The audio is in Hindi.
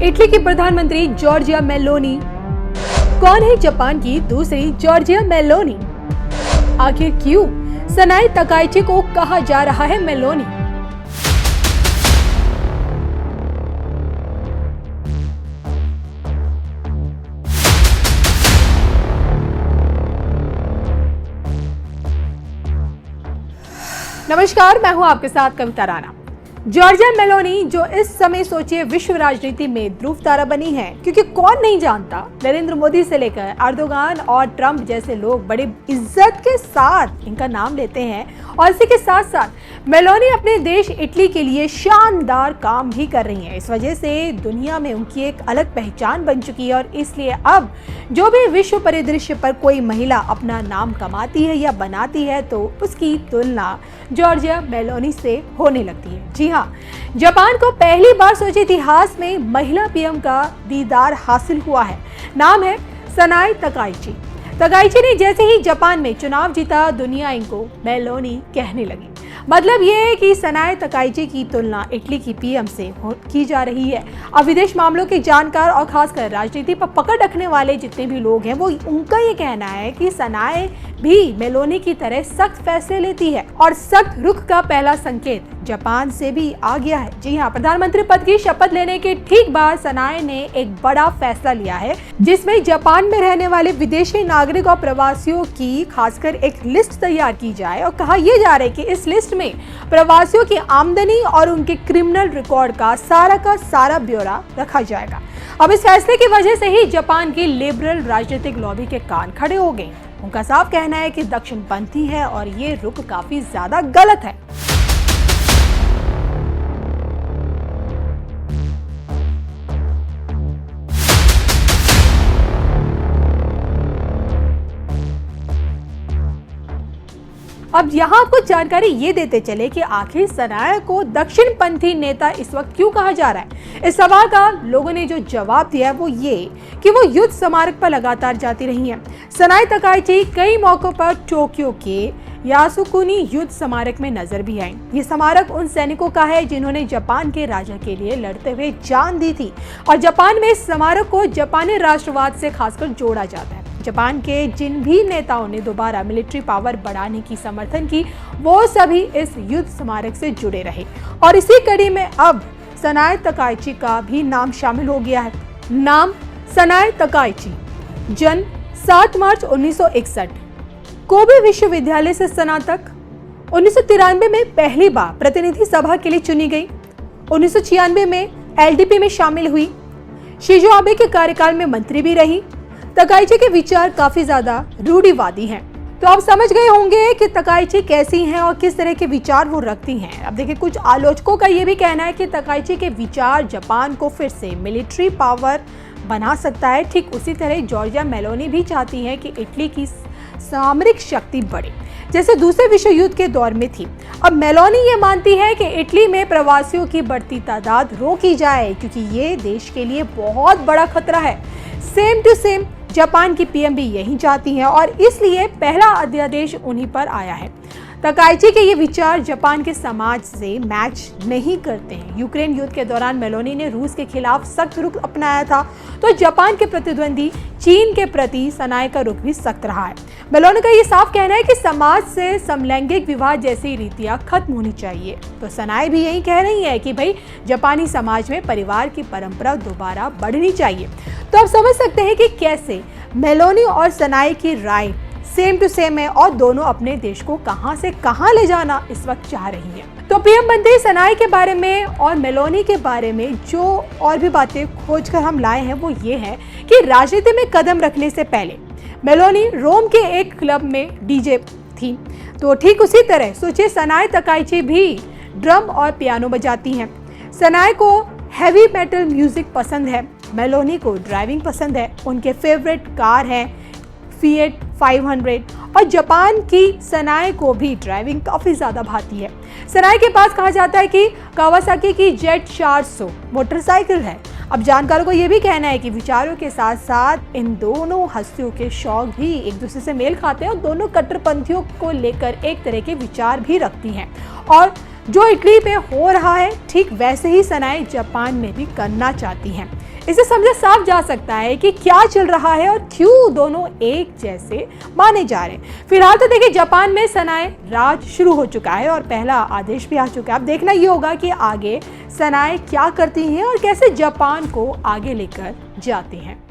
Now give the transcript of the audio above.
इटली की प्रधानमंत्री जॉर्जिया मेलोनी कौन है जापान की दूसरी जॉर्जिया मेलोनी? आखिर क्यों सनाई तकाइची को कहा जा रहा है मेलोनी? नमस्कार, मैं हूं आपके साथ कविता राणा। जॉर्जिया मेलोनी जो इस समय सोचिए विश्व राजनीति में ध्रुव तारा बनी है, क्योंकि कौन नहीं जानता नरेंद्र मोदी से लेकर एर्दोगान और ट्रंप जैसे लोग बड़े इज्जत के साथ इनका नाम लेते हैं। और इसी के साथ साथ मेलोनी अपने देश इटली के लिए शानदार काम भी कर रही हैं। इस वजह से दुनिया में उनकी एक अलग पहचान बन चुकी है और इसलिए अब जो भी विश्व परिदृश्य पर कोई महिला अपना नाम कमाती है या बनाती है तो उसकी तुलना जॉर्जिया मेलोनी से होने लगती है। जी हाँ, जापान को पहली बार सोचे इतिहास में महिला पीएम का दीदार हासिल हुआ है। नाम है सनाई तकाइची। तकाइची ने जैसे ही जापान में चुनाव जीता, दुनिया इनको मेलोनी कहने लगी। मतलब ये है कि सनाई तकाइची की तुलना इटली की पीएम से की जा रही है। अब विदेश मामलों के जानकार और खासकर राजनीति पर पकड़ रखने वाले जितने भी लोग हैं, वो उनका ये कहना है कि सनाई भी मेलोनी की तरह सख्त फैसले लेती है और सख्त रुख का पहला संकेत जापान से भी आ गया है। जी हाँ, प्रधानमंत्री पद की शपथ लेने के ठीक बाद सनाई ने एक बड़ा फैसला लिया है, जिसमें जापान में रहने वाले विदेशी नागरिक और प्रवासियों की खासकर एक लिस्ट तैयार की जाए। और कहा यह जा रहा है कि इस लिस्ट में प्रवासियों की आमदनी और उनके क्रिमिनल रिकॉर्ड का सारा ब्यौरा रखा जाएगा। अब इस फैसले की वजह से ही जापान की लिबरल राजनीतिक लॉबी के कान खड़े हो गए। उनका साफ कहना है कि दक्षिणपंथी है और ये रुख काफी ज्यादा गलत है। अब यहाँ आपको जानकारी ये देते चले कि आखिर सनाई को दक्षिणपंथी नेता इस वक्त क्यों कहा जा रहा है। इस सवाल का लोगों ने जो जवाब दिया है वो ये कि वो युद्ध स्मारक पर लगातार जाती रही हैं। सनाई तकाइची कई मौकों पर टोक्यो के यासुकुनी युद्ध स्मारक में नजर भी आई। ये स्मारक उन सैनिकों का है जिन्होंने जापान के राजा के लिए लड़ते हुए जान दी थी और जापान में इस स्मारक को जापानी राष्ट्रवाद से खासकर जोड़ा जाता है। जापान के जिन भी नेताओं ने दोबारा मिलिट्री पावर बढ़ाने की समर्थन की, वो सभी इस युद्ध स्मारक से जुड़े रहे और इसी कड़ी में अब सनाई तकाइची का भी नाम शामिल हो गया है। नाम सनाई तकाइची, जन्म 7 मार्च 1961, कोबे विश्वविद्यालय से स्नातक। 1993 में पहली बार प्रतिनिधि सभा के लिए चुनी गई। 1996 में एलडीपी में शामिल हुई। शिंजो आबे के कार्यकाल में मंत्री भी रही। तकाइची के विचार काफी ज्यादा रूढ़िवादी हैं। तो आप समझ गए होंगे कि तकाइची कैसी हैं और किस तरह के विचार वो रखती हैं। अब देखिए, कुछ आलोचकों का ये भी कहना है कि तकाइची के विचार जापान को फिर से मिलिट्री पावर बना सकता है। ठीक उसी तरह जॉर्जिया मेलोनी भी चाहती है कि इटली की सामरिक शक्ति बढ़े, जैसे दूसरे विश्व युद्ध के दौर में थी। अब मेलोनी ये मानती है कि इटली में प्रवासियों की बढ़ती तादाद रोकी जाए, क्योंकि ये देश के लिए बहुत बड़ा खतरा है। सेम टू सेम जापान की पीएम भी यही चाहती हैं और इसलिए पहला अध्यादेश उन्हीं पर आया है। तकाइची के ये विचार जापान के समाज से मैच नहीं करते हैं। यूक्रेन युद्ध के दौरान मेलोनी ने रूस के खिलाफ सख्त रुख अपनाया था, तो जापान के प्रतिद्वंदी चीन के प्रति सनाई का रुख भी सख्त रहा है। मेलोनी का ये साफ कहना है कि समाज से समलैंगिक विवाह जैसी रीतियां खत्म होनी चाहिए। तो सनाई भी यही कह रही है कि भाई जापानी समाज में परिवार की परंपरा दोबारा बढ़नी चाहिए। तो आप समझ सकते हैं कि कैसे मेलोनी और सनाई की राय सेम टू सेम है और दोनों अपने देश को कहां से कहां ले जाना इस वक्त चाह रही है। तो पीएम बनते सनाई के बारे में और मेलोनी के बारे में जो और भी बातें खोजकर हम लाए हैं वो ये है कि राजनीति में कदम रखने से पहले मेलोनी रोम के एक क्लब में डीजे थी। तो ठीक उसी तरह सोचिए सनाई तकाइची भी ड्रम और पियानो बजाती हैं। सनाई को हैवी मेटल म्यूजिक पसंद है, मेलोनी को ड्राइविंग पसंद है। उनके फेवरेट कार है फिएट 500 और जापान की सनाई को भी ड्राइविंग काफी ज्यादा भाती है। सनाई के पास कहा जाता है कि कावासाकी की जेट 400 मोटरसाइकिल है। अब जानकारों को यह भी कहना है कि विचारों के साथ साथ इन दोनों हस्तियों के शौक भी एक दूसरे से मेल खाते हैं और दोनों कट्टरपंथियों को लेकर एक तरह के विचार भी रखती हैं। और जो इटली पे हो रहा है ठीक वैसे ही सनाए जापान में भी करना चाहती हैं। इसे समझा साफ जा सकता है कि क्या चल रहा है और क्यों दोनों एक जैसे माने जा रहे हैं। फिलहाल तो देखिए जापान में सनाए राज शुरू हो चुका है और पहला आदेश भी आ चुका है। अब देखना ये होगा कि आगे सनाए क्या करती हैं और कैसे जापान को आगे लेकर जाती हैं।